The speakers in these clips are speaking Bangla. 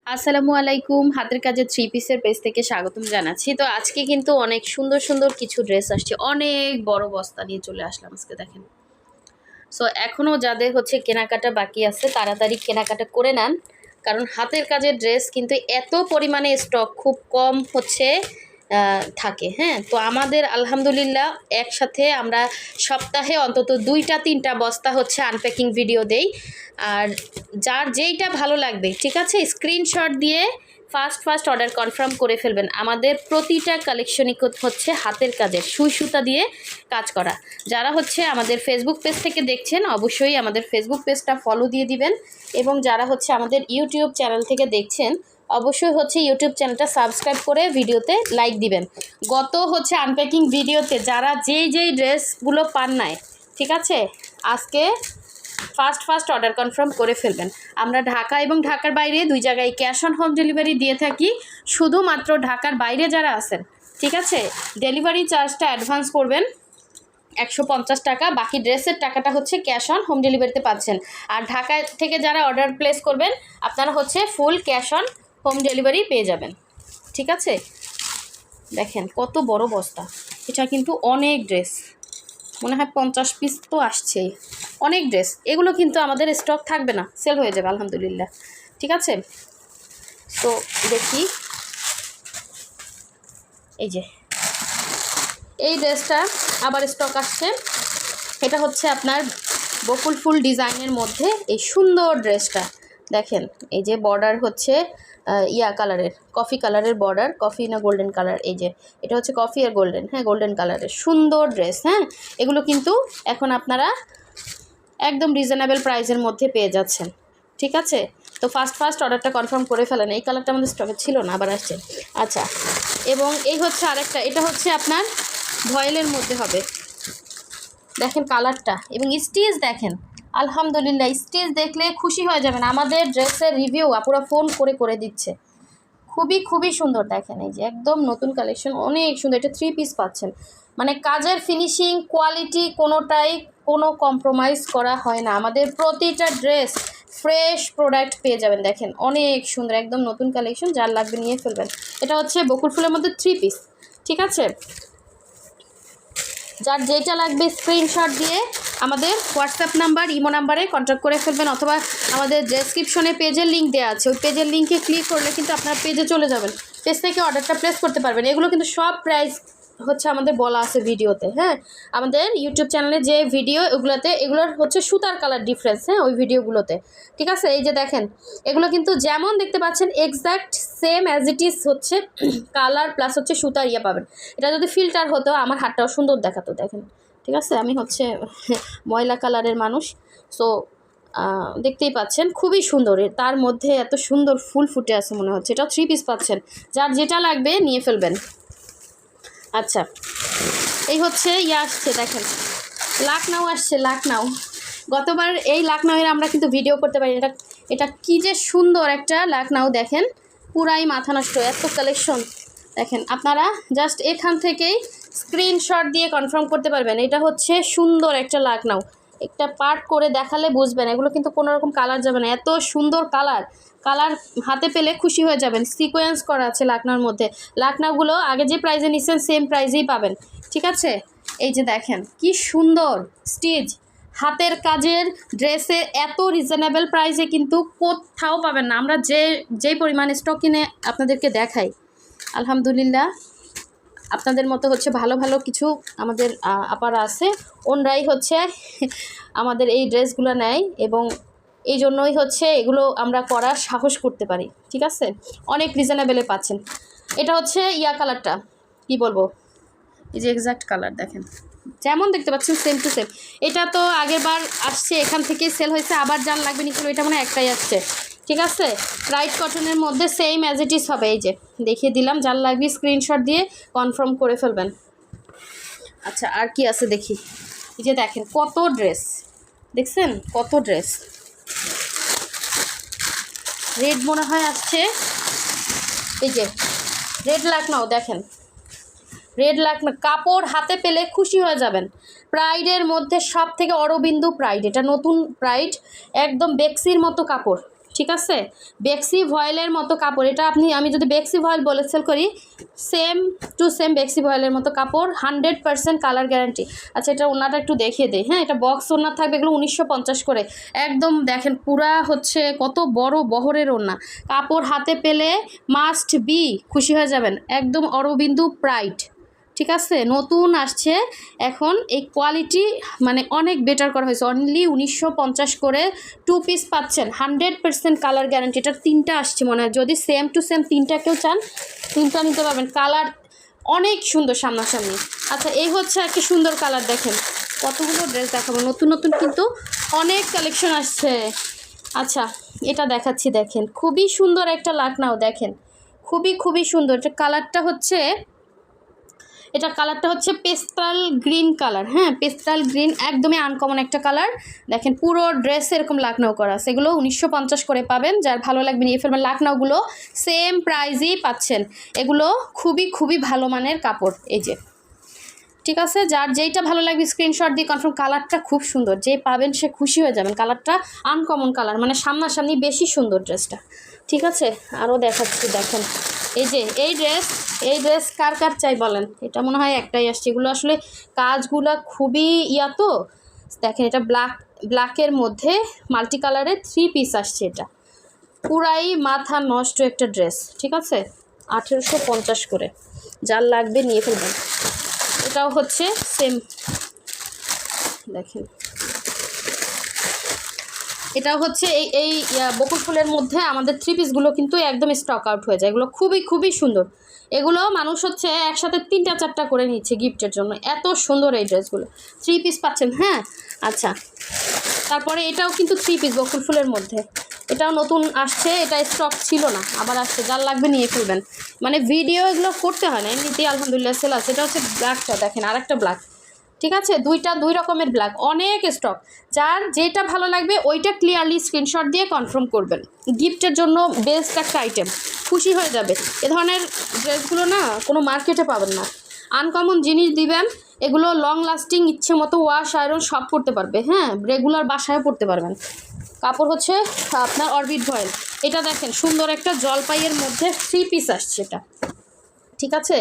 আসসালামু আলাইকুম। হাতের কাজের থ্রি পিসের পেজ থেকে স্বাগতম জানাচ্ছি। তো আজকে কিন্তু অনেক সুন্দর সুন্দর কিছু ড্রেস আসছে, অনেক বড় বস্তা নিয়ে চলে আসলাম আজকে। দেখেন, সো এখনও যাদের হচ্ছে কেনাকাটা বাকি আছে তাড়াতাড়ি কেনাকাটা করে নেন, কারণ হাতের কাজের ড্রেস কিন্তু এত পরিমাণে স্টক খুব কম হচ্ছে থাকে। হ্যাঁ, তো আমাদের আলহামদুলিল্লাহ একসাথে আমরা সপ্তাহে অন্তত 2-3টা বস্তা হচ্ছে আনপ্যাকিং ভিডিও দেই। আর যার যেইটা ভালো লাগবে, ঠিক আছে, স্ক্রিনশট দিয়ে ফার্স্ট অর্ডার কনফার্ম করে ফেলবেন। আমাদের প্রতিটা কালেকশনই হচ্ছে হাতের কাজের, সুই সুতা দিয়ে কাজ করা। যারা হচ্ছে আমাদের ফেসবুক পেজ থেকে দেখছেন অবশ্যই আমাদের ফেসবুক পেজটা ফলো দিয়ে দিবেন, এবং যারা হচ্ছে আমাদের ইউটিউব চ্যানেল থেকে দেখছেন অবশ্যই হচ্ছে ইউটিউব চ্যানেলটা সাবস্ক্রাইব করে ভিডিওতে লাইক দিবেন। গত হচ্ছে আনপ্যাকিং ভিডিওতে যারা যেই ড্রেসগুলো পান নাই, ঠিক আছে, আজকে ফার্স্ট অর্ডার কনফার্ম করে ফেলবেন। আমরা ঢাকা এবং ঢাকার বাইরে দুই জায়গায় ক্যাশ অন হোম ডেলিভারি দিয়ে থাকি। শুধুমাত্র ঢাকার বাইরে যারা আছেন, ঠিক আছে, ডেলিভারি চার্জটা অ্যাডভান্স করবেন 150 টাকা, বাকি ড্রেসের টাকাটা হচ্ছে ক্যাশ অন হোম ডেলিভারিতে পাচ্ছেন। আর ঢাকা থেকে যারা অর্ডার প্লেস করবেন আপনারা হচ্ছে full cash on home delivery পেয়ে যাবেন, ঠিক আছে। দেখেন কত বড় বস্তা, এটা কিন্তু অনেক ড্রেস, মনে হয় 50 পিস তো আসছেই, অনেক ড্রেস। এগুলো কিন্তু আমাদের স্টক থাকবে না, সেল হয়ে যাবে আলহামদুলিল্লাহ, ঠিক আছে। তো দেখি, এই যে এই ড্রেসটা আবার স্টক আসছে। এটা হচ্ছে আপনার বকুল ফুল ডিজাইনের মধ্যে এই সুন্দর ড্রেসটা দেখেন। এই যে বর্ডার হচ্ছে ইয়া কালারের, কফি কালারের বর্ডার, কফি না গোল্ডেন কালার, এই যে এটা হচ্ছে কফি আর গোল্ডেন, হ্যাঁ গোল্ডেন কালারের সুন্দর ড্রেস। হ্যাঁ, এগুলো কিন্তু এখন আপনারা একদম রিজনেবল প্রাইসের মধ্যে পেয়ে যাচ্ছেন, ঠিক আছে। তো ফার্স্ট অর্ডারটা কনফার্ম করে ফেলেন। এই কালারটা আমাদের স্টকে ছিল না, আবার আসছে। আচ্ছা, এবং এই হচ্ছে আরেকটা, এটা হচ্ছে আপনার ভয়েলের মধ্যে হবে। দেখেন কালারটা এবং স্টিচ দেখেন, আলহামদুলিল্লাহ স্টিচ দেখলে খুশি হয়ে যাবেন। আমাদের ড্রেসের রিভিউ আপুরা ফোন করে দিচ্ছে, খুবই সুন্দর। দেখেন এই যে একদম নতুন কালেকশন, অনেক সুন্দর। এটা 3 পিস পাচ্ছেন, মানে কাজের ফিনিশিং কোয়ালিটি কোনোটাই কোনো কম্প্রোমাইজ করা হয় না। আমাদের প্রতিটা ড্রেস ফ্রেশ প্রোডাক্ট পেয়ে যাবেন। দেখেন অনেক সুন্দর, একদম নতুন কালেকশন, যার লাগবে নিয়ে ফেলবেন। এটা হচ্ছে বকুল ফুলের মধ্যে 3 পিস, ঠিক আছে। যার যেটা লাগবে স্ক্রিনশট দিয়ে আমাদের হোয়াটসঅ্যাপ নাম্বার, ইমো নাম্বারে কন্ট্যাক্ট করে ফেলবেন, অথবা আমাদের ডেসক্রিপশনে পেজের লিঙ্ক দেওয়া আছে, ওই পেজের লিঙ্কে ক্লিক করলে কিন্তু আপনার পেজে চলে যাবেন, পেজ থেকে অর্ডারটা প্লেস করতে পারবেন। এগুলো কিন্তু সব প্রাইস হচ্ছে আমাদের বলা আছে ভিডিওতে। হ্যাঁ, আমাদের ইউটিউব চ্যানেলে যে ভিডিও ওগুলোতে এগুলোর হচ্ছে সুতার কালার ডিফারেন্স, হ্যাঁ ওই ভিডিওগুলোতে, ঠিক আছে। এই যে দেখেন এগুলো কিন্তু যেমন দেখতে পাচ্ছেন exact same as it is হচ্ছে কালার প্লাস হচ্ছে সুতার ইয়ে পাবেন। এটা যদি ফিল্টার হতো আমার হাতটাও সুন্দর দেখাতো। দেখেন, ঠিক আছে, আমি হচ্ছে ময়লা কালারের মানুষ, সো দেখতেই পাচ্ছেন খুবই সুন্দর। তার মধ্যে এত সুন্দর ফুল ফুটে আছে মনে হচ্ছে। এটা 3 পিস পাচ্ছেন, যার যেটা লাগবে নিয়ে ফেলবেন। আচ্ছা, এই হচ্ছে ইয়ে আসছে, দেখেন লাকনাউ আসছে, লাকনাউ। গতবার এই লাকনাউয়ের আমরা কিন্তু ভিডিও করতে পারি। এটা কী যে সুন্দর একটা লাকনাউ, দেখেন পুরাই মাথা নষ্ট, এত কালেকশন। দেখেন আপনারা জাস্ট এখান থেকেই স্ক্রিনশট দিয়ে কনফার্ম করতে পারবেন। এটা হচ্ছে সুন্দর একটা লাকনাউ, একটা পার্ট করে দেখালে বুঝবেন। এগুলো কিন্তু কোনো রকম কালার যাবে না, এত সুন্দর কালার হাতে পেলে খুশি হয়ে যাবেন। সিকোয়েন্স করা আছে লাকনাউর মধ্যে। লাকনাউগুলো আগে যে প্রাইজে নিচ্ছেন সেম প্রাইজেই পাবেন, ঠিক আছে। এই যে দেখেন কি সুন্দর স্টিচ, হাতের কাজের ড্রেসে এত রিজনেবল প্রাইসে কিন্তু কোথাও পাবেন না। আমরা যেই পরিমাণ স্টক কিনে আপনাদেরকে দেখাই, আলহামদুলিল্লাহ আপনাদের মতো হচ্ছে ভালো ভালো কিছু আমাদের আপারা আছে, ওনরাই হচ্ছে আমাদের এই ড্রেসগুলো নেয়, এবং এই জন্যই হচ্ছে এগুলো আমরা করার সাহস করতে পারি, ঠিক আছে। অনেক রিজনেবলে পাচ্ছেন। এটা হচ্ছে ইয়া কালারটা, কি বলবো, এই যে এক্স্যাক্ট কালার দেখেন, যেমন দেখতে পাচ্ছেন সেম টু সেম। এটা তো আগের বার আসছে, এখান থেকেই সেল হয়েছে। আবার যার লাগবে নিচ্ছিল, এটা মানে একটাই আসছে, ঠিক আছে। লাইট কটনের মধ্যে সেম অ্যাজ ইট ইজ হবে। এই যে দেখিয়ে দিলাম, যার লাগবে স্ক্রিনশট দিয়ে কনফার্ম করে ফেলবেন। আচ্ছা, আর কি আছে দেখি। এই যে দেখেন কত ড্রেস, দেখছেন কত ড্রেস। রেড মনে হয় আসছে, এই যে রেড লাকনাও, দেখেন রেড লাকনা, কাপড় হাতে পেলে খুশি হয়ে যাবেন। প্রাইডের মধ্যে সব থেকে অরবিন্দু প্রাইড, এটা নতুন প্রাইড, একদম বেক্সির মতো কাপড়, ঠিক আছে, বেক্সি ভয়েলের মতো কাপড় এটা। আমি যদি বেক্সি ভয়েল বলে সেল করি, সেম টু সেম বেক্সি ভয়েলের মতো কাপড়, 100% কালার গ্যারান্টি। আচ্ছা, এটা ওনাটা একটু দেখিয়ে দেয়। হ্যাঁ, এটা বক্স ওনা থাকবে, এগুলো 1950 করে। একদম দেখেন পুরা হচ্ছে কত বড় বহরের ওনা। কাপড় হাতে পেলে মাস্ট বি খুশি হয়ে যাবেন। একদম অরবিন্দু প্রাইড, ঠিক আছে, নতুন আসছে এখন। এই কোয়ালিটি মানে অনেক বেটার করা হয়েছে। অনলি 1950 করে 2 পিস পাচ্ছেন, 100% কালার গ্যারান্টি। এটার 3টা আসছে মনে হয়, যদি সেম টু সেম 3টা কেউ চান 3টা নিতে পারবেন। কালার অনেক সুন্দর সামনাসামনি। আচ্ছা, এই হচ্ছে একটা সুন্দর কালার। দেখেন কতগুলো ড্রেস দেখাবো, নতুন নতুন কিন্তু অনেক কালেকশন আসছে। আচ্ছা, এটা দেখাচ্ছি, দেখেন খুবই সুন্দর একটা লাকনাও। দেখেন খুবই সুন্দর। এটা কালারটা হচ্ছে পেস্টাল গ্রিন কালার। হ্যাঁ, পেস্টাল গ্রিন একদমই আনকমন একটা কালার। দেখেন পুরো ড্রেস এরকম লাকনাও করা, সেগুলো 1950 করে পাবেন। যার ভালো লাগবে নিয়ে ফেলবেন। লাকনাওগুলো সেম প্রাইজেই পাচ্ছেন। এগুলো খুবই ভালো মানের কাপড়। এই যে, ঠিক আছে, যার যেইটা ভালো লাগবে স্ক্রিনশট দিয়ে কনফার্ম। কালারটা খুব সুন্দর, যে পাবেন সে খুশি হয়ে যাবেন। কালারটা আনকমন কালার, মানে সামনাসামনি বেশি সুন্দর ড্রেসটা। ঠিক আছে, আরও দেখাচ্ছি। দেখেন এই যে এই ড্রেস কার চাই বলেন? এটা মনে হয় একটাই আসছে। এগুলো আসলে কাজগুলো খুবই তো। দেখেন এটা ব্ল্যাকের মধ্যে মাল্টি কালারের 3 পিস আসছে। এটা পুরাই মাথা নষ্ট একটা ড্রেস। ঠিক আছে, 1850 করে। যার লাগবে নিয়ে ফেলবেন। এটাও হচ্ছে সেম, দেখেন এটাও হচ্ছে এই বকুল ফুলের মধ্যে আমাদের 3 পিসগুলো কিন্তু একদম স্টক আউট হয়ে যায়। এগুলো খুবই সুন্দর। এগুলো মানুষ হচ্ছে একসাথে 3টা 4টা করে নিচ্ছে গিফটের জন্য। এত সুন্দর এই ড্রেসগুলো। 3 পিস পাচ্ছেন। হ্যাঁ, আচ্ছা, তারপরে এটাও কিন্তু 3 পিস বকুল ফুলের মধ্যে। এটাও নতুন আসছে, এটা স্টক ছিল না, আবার আসছে। যার লাগবে নিয়ে ফেলবেন। মানে ভিডিও এগুলো করতে হয় না, এমনিতেই আলহামদুলিল্লাহ সেল আছে। এটা হচ্ছে ব্ল্যাকটা, দেখেন আরেকটা ব্ল্যাক। ঠিক আছে, 2 রকমের ব্ল্যাক, অনেক স্টক। যার যেটা ভালো লাগবে ওইটা ক্লিয়ারলি স্ক্রিনশট দিয়ে কনফার্ম করবেন। গিফটের জন্য বেস্ট একটা আইটেম, খুশি হয়ে যাবে। এ ধরনের ড্রেসগুলো না কোনো মার্কেটে পাবেন না। আনকমন জিনিস দিবেন, এগুলো লং লাস্টিং, ইচ্ছে মতো ওয়াশ আয়রন সব করতে পারবে। হ্যাঁ, রেগুলার বাসায় পরতে পারবেন। কাপড় হচ্ছে আপনার অরবিট ভয়েল। এটা দেখেন সুন্দর একটা জলপাইয়ের মধ্যে 3 পিস আসছে এটা। ঠিক আছে,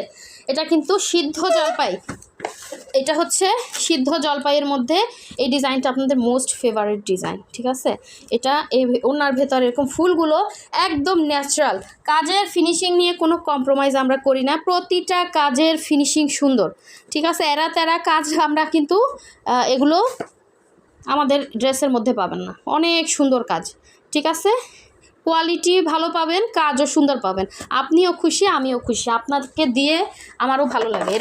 এটা কিন্তু সিদ্ধ জলপাই। এটা হচ্ছে সিদ্ধ জলপাইয়ের মধ্যে এই ডিজাইনটা আপনাদের মোস্ট ফেভারিট ডিজাইন। ঠিক আছে, এটা এই ওনার ভেতরে এরকম ফুলগুলো একদম ন্যাচারাল। কাজের ফিনিশিং নিয়ে কোনো কম্প্রোমাইজ আমরা করি না, প্রতিটা কাজের ফিনিশিং সুন্দর। ঠিক আছে, এরা তেরা কাজ আমরা কিন্তু এগুলো আমাদের ড্রেসের মধ্যে পাবেন না। অনেক সুন্দর কাজ। ঠিক আছে, কোয়ালিটি ভালো পাবেন, কাজও সুন্দর পাবেন। আপনিও খুশি, আমিও খুশি। আপনাকে দিয়ে আমারও ভালো লাগে।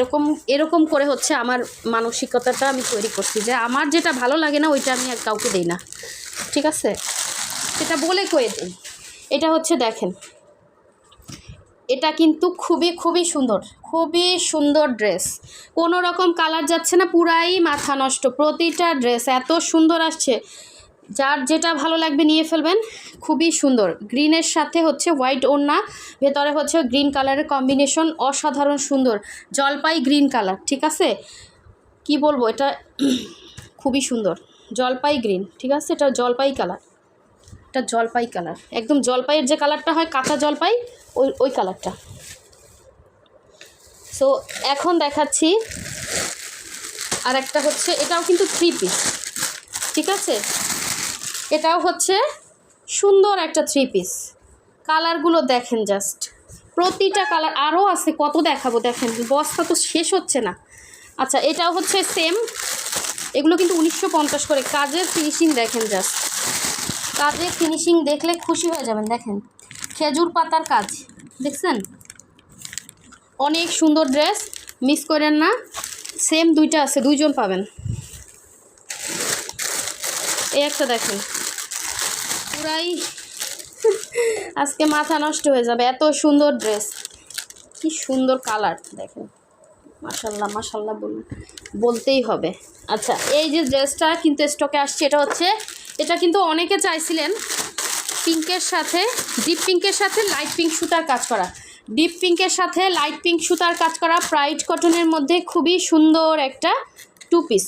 এরকম করে হচ্ছে আমার মানসিকতাটা আমি তৈরি করছি, যে আমার যেটা ভালো লাগে না ওইটা আমি আর কাউকে দিই না। ঠিক আছে, সেটা বলে কয়ে দিই। এটা হচ্ছে দেখেন, এটা কিন্তু খুবই সুন্দর ড্রেস। কোনো রকম কালার যাচ্ছে না, পুরাই মাথা নষ্ট। প্রতিটা ড্রেস এত সুন্দর আসছে, যার যেটা ভালো লাগবে নিয়ে ফেলবেন। খুবই সুন্দর, গ্রিনের সাথে হচ্ছে হোয়াইট ওড়না, ভেতরে হচ্ছে গ্রিন কালারের কম্বিনেশন, অসাধারণ সুন্দর। জলপাই গ্রিন কালার। ঠিক আছে, কি বলবো, এটা খুবই সুন্দর জলপাই গ্রিন। ঠিক আছে, এটা জলপাই কালার। এটা জলপাই কালার, একদম জলপাইয়ের যে কালারটা হয় কাঁচা জলপাই, ওই কালারটা। সো এখন দেখাচ্ছি আর একটা হচ্ছে, এটাও কিন্তু 3 পিস। ঠিক আছে, এটাও হচ্ছে সুন্দর একটা 3 পিস। কালারগুলো দেখেন, জাস্ট প্রতিটা কালার। আরও আছে, কত দেখাবো, দেখেন বস্তা তো শেষ হচ্ছে না। আচ্ছা, এটাও হচ্ছে সেম। এগুলো কিন্তু 1950 করে। কাজের ফিনিশিং দেখেন, জাস্ট কাজের ফিনিশিং দেখলে খুশি হয়ে যাবেন। দেখেন খেজুর পাতার কাজ, দেখছেন? অনেক সুন্দর ড্রেস, মিস করেন না। সেম 2টা আছে, 2জন পাবেন। এই একটা দেখেন, পুরাই আজকে মাথা নষ্ট হয়ে যাবে, এত সুন্দর ড্রেস, কি সুন্দর কালার। দেখেন মাশাল্লাহ বলতেই হবে। আচ্ছা, এই যে ড্রেসটা কিন্তু স্টকে আসছে, এটা কিন্তু অনেকে চাইছিলেন। পিঙ্কের সাথে, ডিপ পিঙ্কের সাথে লাইট পিঙ্ক সুতার কাজ করা, ডিপ পিঙ্কের সাথে লাইট পিঙ্ক সুতার কাজ করা, প্রাইড কটনের মধ্যে খুবই সুন্দর একটা 2 পিস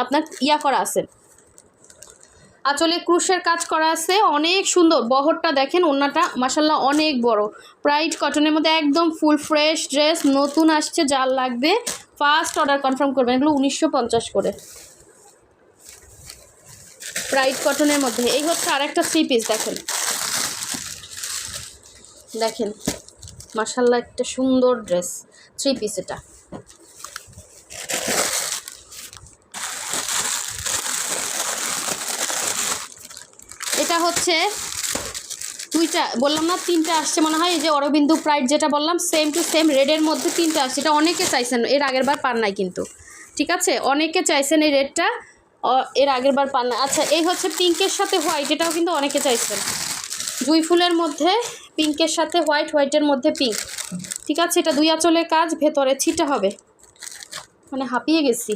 আপনার করা আছে। আঁচলে ক্রুশের কাজ করা আছে, অনেক সুন্দর। বহরটা দেখেন, ওড়নাটা মাশাল্লাহ অনেক বড়। প্রাইড কটনের মধ্যে একদম ফুল ফ্রেশ ড্রেস, নতুন আসছে। যার লাগবে ফার্স্ট অর্ডার কনফার্ম করবেন। এগুলো 1950 করে, প্রাইড কটনের মধ্যে। এই হচ্ছে আরেকটা 3 পিস। দেখেন দেখেন মাশাল্লাহ একটা সুন্দর ড্রেস 3 পিস। এটা হচ্ছে দুইটা বললাম না, 3টা আসছে মনে হয়। এই যে অরবিন্দু প্রাইড যেটা বললাম, সেম টু সেম রেডের মধ্যে 3টা আসছে। এটা অনেকে চাইছেন, এর আগের বার পান নাই কিন্তু, ঠিক আছে? অনেকে চাইছেন এই রেডটা, এর আগের বার পান না। আচ্ছা, এই হচ্ছে পিঙ্কের সাথে হোয়াইট, এটাও কিন্তু অনেকে চাইছেন। জুঁই ফুলের মধ্যে পিঙ্কের সাথে হোয়াইট, হোয়াইটের মধ্যে পিঙ্ক, ঠিক আছে? এটা 2 আঁচলের কাজ, ভেতরে ছিটা হবে, মানে হাঁপিয়ে গেছি।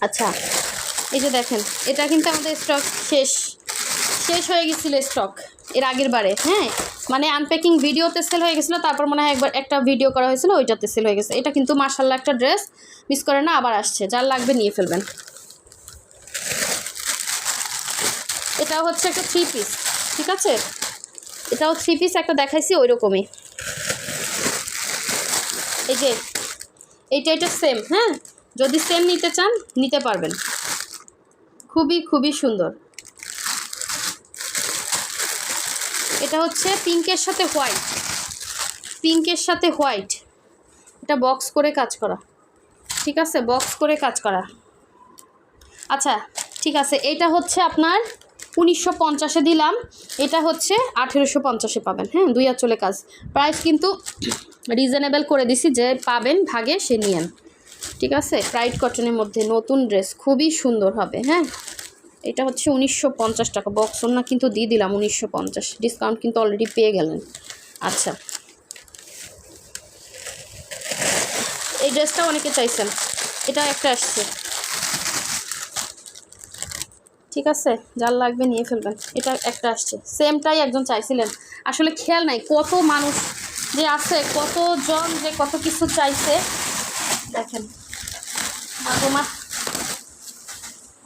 আচ্ছা, এই যে দেখেন, এটা কিন্তু আমাদের স্টক শেষ হয়ে গেছিলো স্টক এর আগের বারে। হ্যাঁ, মানে আনপ্যাকিং ভিডিওতে সেল হয়ে গেছিলো, তারপর মনে হয় একবার একটা ভিডিও করা হয়েছিল, ওইটাতে সেল হয়ে গেছে। এটা কিন্তু মাশাল্লাহ একটা ড্রেস, মিস করে না, আবার আসছে। যার লাগবে নিয়ে ফেলবেন। এটাও হচ্ছে একটা 3 পিস, ঠিক আছে? এটাও 3 পিস, একটা দেখাইছি ওই রকমই। এই যে এটা সেম। হ্যাঁ, যদি সেম নিতে চান নিতে পারবেন। খুবই সুন্দর। এটা হচ্ছে পিঙ্কের সাথে হোয়াইট, এটা বক্স করে কাজ করা, ঠিক আছে? বক্স করে কাজ করা। আচ্ছা, ঠিক আছে। এটা হচ্ছে আপনার 1950-এ দিলাম, এটা হচ্ছে 1850-এ পাবেন। হ্যাঁ, 2 আঁচলে কাজ। প্রাইস কিন্তু রিজনেবল করে দিছি, যে পাবেন ভাগে সে নিয়েন, ঠিক আছে? প্রাইড কটনের মধ্যে নতুন ড্রেস, খুবই সুন্দর হবে। হ্যাঁ, এটা হচ্ছে 1950 টাকা। বক্স ওড়না কিন্তু দিয়ে দিলাম 1950, ডিসকাউন্ট কিন্তু অলরেডি পেয়ে গেলেন। আচ্ছা, এই ড্রেসটা অনেকে চাইছেন, এটা একটা আসছে, ঠিক আছে? যার লাগবে নিয়ে ফেলবেন। এটা একটা আসছে, সেমটাই একজন চাইছিলেন। আসলে খেয়াল নাই কত মানুষ যে আছে, কতজন যে কত কিছু চাইছে। দেখেন মা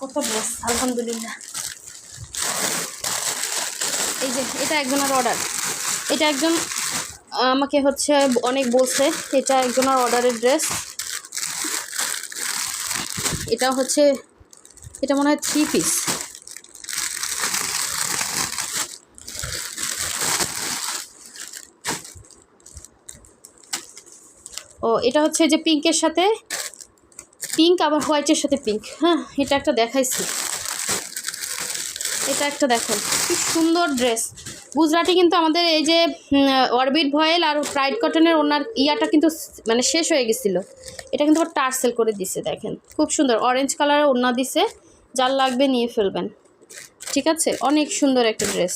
কত ড্রেস, আলহামদুলিল্লাহ। এই যে এটা একজনের অর্ডার, এটা একজন আমাকে হচ্ছে অনেক বলছে, এটা একজনের অর্ডারের ড্রেস। এটা হচ্ছে, এটা মনে হয় 3 পিস। ও, এটা হচ্ছে যে পিঙ্কের সাথে পিঙ্ক, আবার হোয়াইটের সাথে পিঙ্ক। হ্যাঁ, এটা একটা দেখাইছি, এটা একটা দেখেন কি সুন্দর ড্রেস। গুজরাটি কিন্তু আমাদের এই যে অরবিট ভয়েল আর প্রাইড কটনের ওনার ইয়াটা কিন্তু মানে শেষ হয়ে গেছিলো। এটা কিন্তু টার্সেল করে দিছে, দেখেন খুব সুন্দর অরেঞ্জ কালারের ওড়না দিছে। যার লাগবে নিয়ে ফেলবেন, ঠিক আছে? অনেক সুন্দর একটা ড্রেস।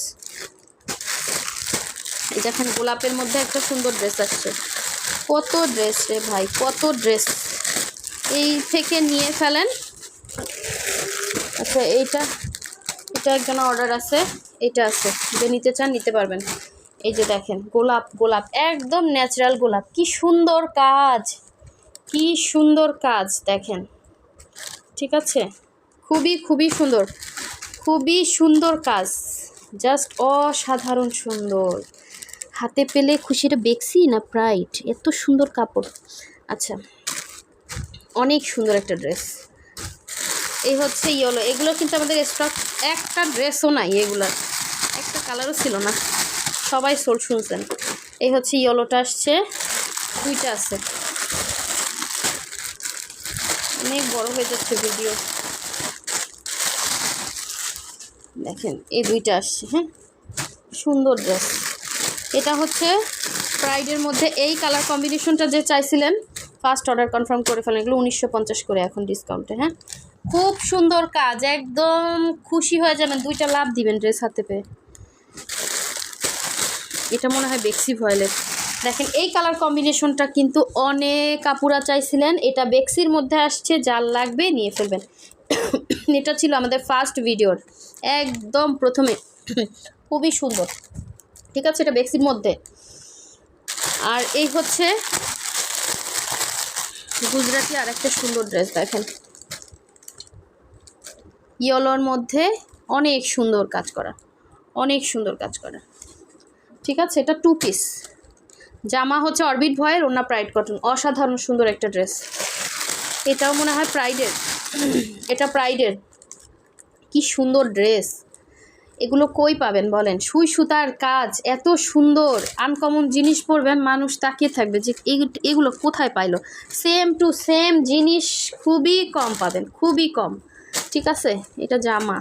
এই দেখেন গোলাপের মধ্যে একটা সুন্দর ড্রেস আসছে। কত ড্রেস রে ভাই, কত ড্রেস, এই থেকে নিয়ে ফেলেন। আচ্ছা, এটা একজনের অর্ডার আছে, এটা আছে, যে নিতে চান নিতে পারবেন। এই যে দেখেন গোলাপ একদম ন্যাচারাল গোলাপ, কি সুন্দর কাজ, কি সুন্দর কাজ দেখেন, ঠিক আছে? খুবই সুন্দর, খুবই সুন্দর কাজ, জাস্ট অসাধারণ সুন্দর। হাতে পেলে খুশিটা বেক্সি না প্রাইড, এত সুন্দর কাপড়। আচ্ছা, অনেক সুন্দর একটা ড্রেস। এই হচ্ছে ইয়েলো, এগুলো কিন্তু আমাদের স্টক একটা ড্রেসও নাই, এগুলোর একটা কালারও ছিল না, সবাই সোল্ড শুনছেন। এই হচ্ছে ইয়েলোটা আসছে, 2টা আছে। অনেক বড় হয়ে যাচ্ছে ভিডিও, দেখেন এই 2টা আসছে। হ্যাঁ, সুন্দর ড্রেস। এটা হচ্ছে প্রাইডের মধ্যে এই কালার কম্বিনেশনটা যে চাইছিলেন, ফার্স্ট অর্ডার কনফার্ম করে ফেলেন। এগুলো 1950 করে এখন ডিসকাউন্টে। হ্যাঁ, খুব সুন্দর কাজ, একদম খুশি হয়ে যাবেন, 2টা লাভ দিবেন ড্রেস হাতে পেয়ে। এটা মনে হয় বেক্সি ভয়েলের। দেখেন এই কালার কম্বিনেশনটা কিন্তু অনেক আপুরা চাইছিলেন, এটা বেক্সির মধ্যে আসছে। যার লাগবে নিয়ে ফেলবেন। এটা ছিল আমাদের ফার্স্ট ভিডিওর একদম প্রথমে, খুবই সুন্দর, ঠিক আছে? এটা বেক্সির মধ্যে। আর এই হচ্ছে গুজরাটি আর একটা সুন্দর ড্রেস, দেখেন ইয়েলোর মধ্যে অনেক সুন্দর কাজ করা, অনেক সুন্দর কাজ করা। ঠিক আছে, এটা 2 পিস। জামা হচ্ছে অরবিট ভয়ের, ওড়না প্রাইড কটন, অসাধারণ সুন্দর একটা ড্রেস। এটাও মনে হয় প্রাইডের, এটা প্রাইডের। কি সুন্দর ড্রেস, এগুলো কই পাবেন বলেন? সুই সুতার কাজ, এত সুন্দর আনকমন জিনিস পরবেন, মানুষ তাকিয়ে থাকবে যে এগুলো কোথায় পাইলো। সেম টু সেম জিনিস খুবই কম পাবেন, খুবই কম। ঠিক আছে, এটা জামা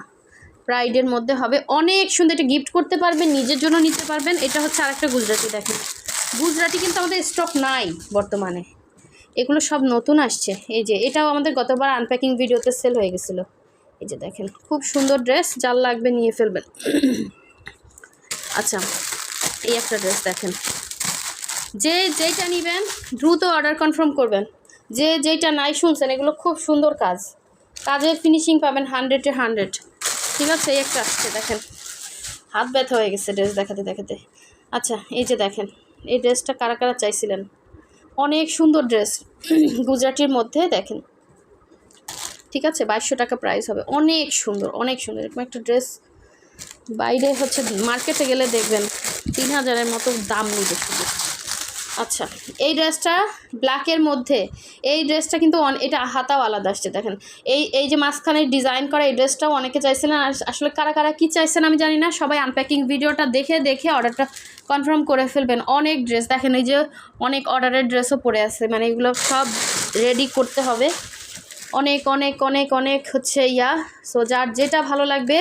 প্রাইডের মধ্যে হবে, অনেক সুন্দর। এটা গিফট করতে পারবেন, নিজের জন্য নিতে পারবেন। এটা হচ্ছে আরেকটা গুজরাটি। দেখেন গুজরাটি কিন্তু আমাদের স্টক নাই বর্তমানে, এগুলো সব নতুন আসছে। এই যে এটাও আমাদের গতবার আনপ্যাকিং ভিডিওতে সেল হয়ে গেছিলো। এই যে দেখেন খুব সুন্দর ড্রেস, যার লাগবে নিয়ে ফেলবেন। আচ্ছা, এই একটা ড্রেস দেখেন, যেইটা নেবেন দ্রুত অর্ডার কনফার্ম করবেন। যেইটা নাই শুনছেন, এগুলো খুব সুন্দর কাজ, কাজের ফিনিশিং পাবেন 100-এ 100। ঠিক আছে, এই একটা আসছে দেখেন, হাত ব্যথা হয়ে গেছে ড্রেস দেখাতে দেখাতে। আচ্ছা, এই যে দেখেন, এই ড্রেসটা কারা কারা চাইছিলেন, অনেক সুন্দর ড্রেস গুজরাটির মধ্যে। দেখেন ঠিক আছে, 2200 টাকা প্রাইস হবে, অনেক সুন্দর, অনেক সুন্দর। এরকম একটা ড্রেস বাইরে হচ্ছে মার্কেটে গেলে দেখবেন 3000-এর মতো দাম নিবে শুধু। আচ্ছা, এই ড্রেসটা ব্ল্যাকের মধ্যে, এই ড্রেসটা কিন্তু এটা হাতাও আলাদা আসছে। দেখেন এই যে মাঝখানে ডিজাইন করা এই ড্রেসটাও অনেকে চাইছিলেন। আর আসলে কারা কারা কী চাইছেন আমি জানি না, সবাই আনপ্যাকিং ভিডিওটা দেখে অর্ডারটা কনফার্ম করে ফেলবেন। অনেক ড্রেস দেখেন, এই যে অনেক অর্ডারের ড্রেসও পড়ে আছে, মানে এগুলো সব রেডি করতে হবে। অনেক অনেক অনেক অনেক হচ্ছে সো যার যেটা ভালো লাগবে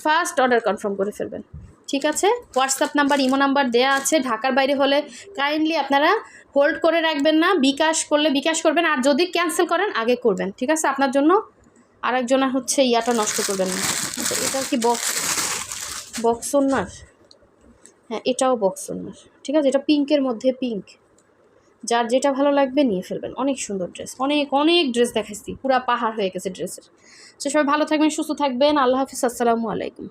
ফার্স্ট অর্ডার কনফার্ম করে ফেলবেন। ঠিক আছে, হোয়াটসঅ্যাপ নাম্বার, ইমো নাম্বার দেয়া আছে। ঢাকার বাইরে হলে কাইন্ডলি আপনারা হোল্ড করে রাখবেন না, বিকাশ করলে বিকাশ করবেন, আর যদি ক্যান্সেল করেন আগে করবেন। ঠিক আছে, আপনার জন্য আরেকজনের হচ্ছে নষ্ট করবেন না। আচ্ছা, এটা কি বক্স ওনার? হ্যাঁ, এটাও বক্স ওনার। ঠিক আছে, এটা পিঙ্কের মধ্যে, পিঙ্ক। যার যেটা ভালো লাগবে নিয়ে ফেলবেন। অনেক সুন্দর ড্রেস, অনেক অনেক ড্রেস দেখাচ্ছি, পুরা পাহাড় হয়ে গেছে ড্রেসের। সে সবাই ভালো থাকবেন, সুস্থ থাকবেন। আল্লাহ হাফিজ, আসসালামু আলাইকুম।